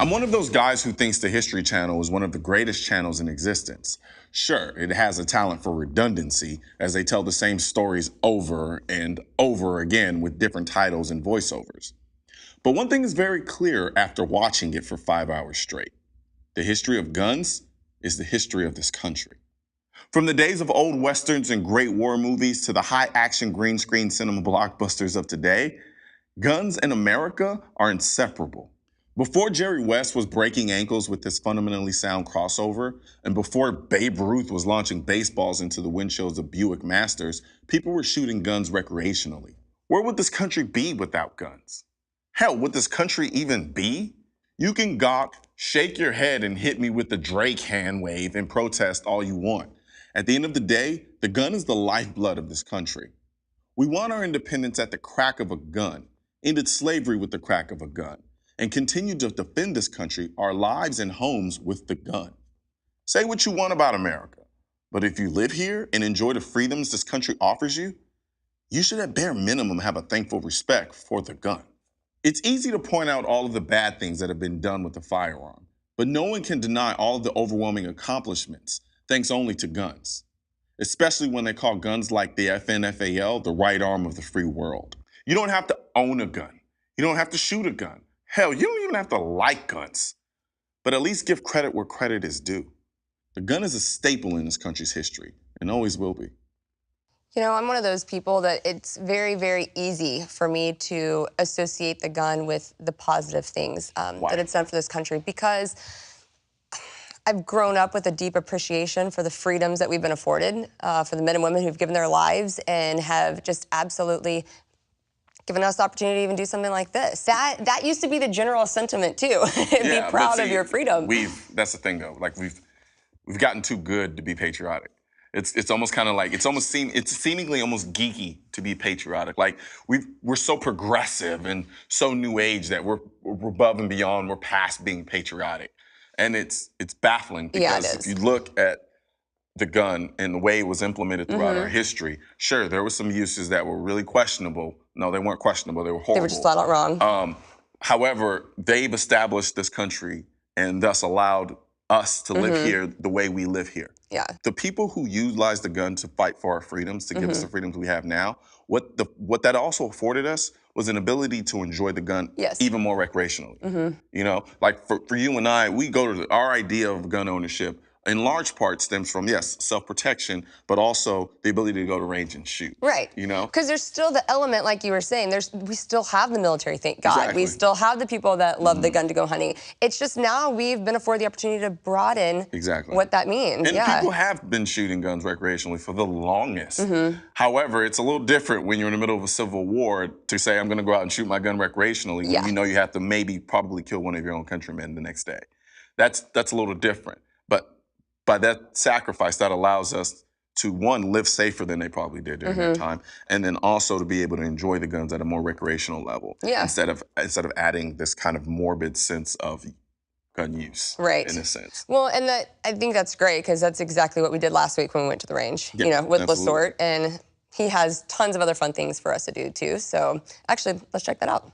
I'm one of those guys who thinks the History Channel is one of the greatest channels in existence. Sure, it has a talent for redundancy, as they tell the same stories over and over again with different titles and voiceovers. But one thing is very clear after watching it for 5 hours straight. The history of guns is the history of this country. From the days of old westerns and great war movies to the high-action green screen cinema blockbusters of today, guns in America are inseparable. Before Jerry West was breaking ankles with this fundamentally sound crossover, and before Babe Ruth was launching baseballs into the windshields of Buick Masters, people were shooting guns recreationally. Where would this country be without guns? Hell, would this country even be? You can gawk, shake your head, and hit me with the Drake hand wave and protest all you want. At the end of the day, the gun is the lifeblood of this country. We won our independence at the crack of a gun, ended slavery with the crack of a gun, and continue to defend this country, our lives and homes with the gun. Say what you want about America, but if you live here and enjoy the freedoms this country offers you, you should at bare minimum have a thankful respect for the gun. It's easy to point out all of the bad things that have been done with the firearm, but no one can deny all of the overwhelming accomplishments thanks only to guns, especially when they call guns like the FNFAL the right arm of the free world. You don't have to own a gun. You don't have to shoot a gun. Hell, you don't even have to like guns. But at least give credit where credit is due. The gun is a staple in this country's history and always will be. You know, I'm one of those people that it's very, very easy for me to associate the gun with the positive things that it's done for this country, because I've grown up with a deep appreciation for the freedoms that we've been afforded, for the men and women who've given their lives and have just absolutely given us the opportunity to even do something like this. That used to be the general sentiment too. Be proud of your freedom. That's the thing though. Like we've gotten too good to be patriotic. It's almost kind of like it's seemingly almost geeky to be patriotic. Like we're so progressive and so new age that we're above and beyond. We're past being patriotic, and it's baffling because if you look at the gun and the way it was implemented throughout our history, sure, there were some uses that were really questionable. No, they weren't questionable. They were horrible. They were just flat out wrong. However, they've established this country and thus allowed us to live here the way we live here. Yeah. The people who utilize the gun to fight for our freedoms, to give us the freedoms we have now, what that also afforded us was an ability to enjoy the gun even more recreationally. You know, like for you and I, we go to our idea of gun ownership in large part stems from, yes, self-protection, but also the ability to go to range and shoot. Right. You know? Because there's still the element, like you were saying, we still have the military, thank God. Exactly. We still have the people that love the gun to go hunting. It's just now we've been afforded the opportunity to broaden what that means. And people have been shooting guns recreationally for the longest. However, it's a little different when you're in the middle of a civil war to say, I'm gonna go out and shoot my gun recreationally when you know you have to probably kill one of your own countrymen the next day. That's a little different. But by that sacrifice, that allows us to, one, live safer than they probably did during their time, and then also to be able to enjoy the guns at a more recreational level instead of adding this kind of morbid sense of gun use, in a sense. Well, and I think that's great, because that's exactly what we did last week when we went to the range, you know, with Lessort, and he has tons of other fun things for us to do too. So actually, let's check that out.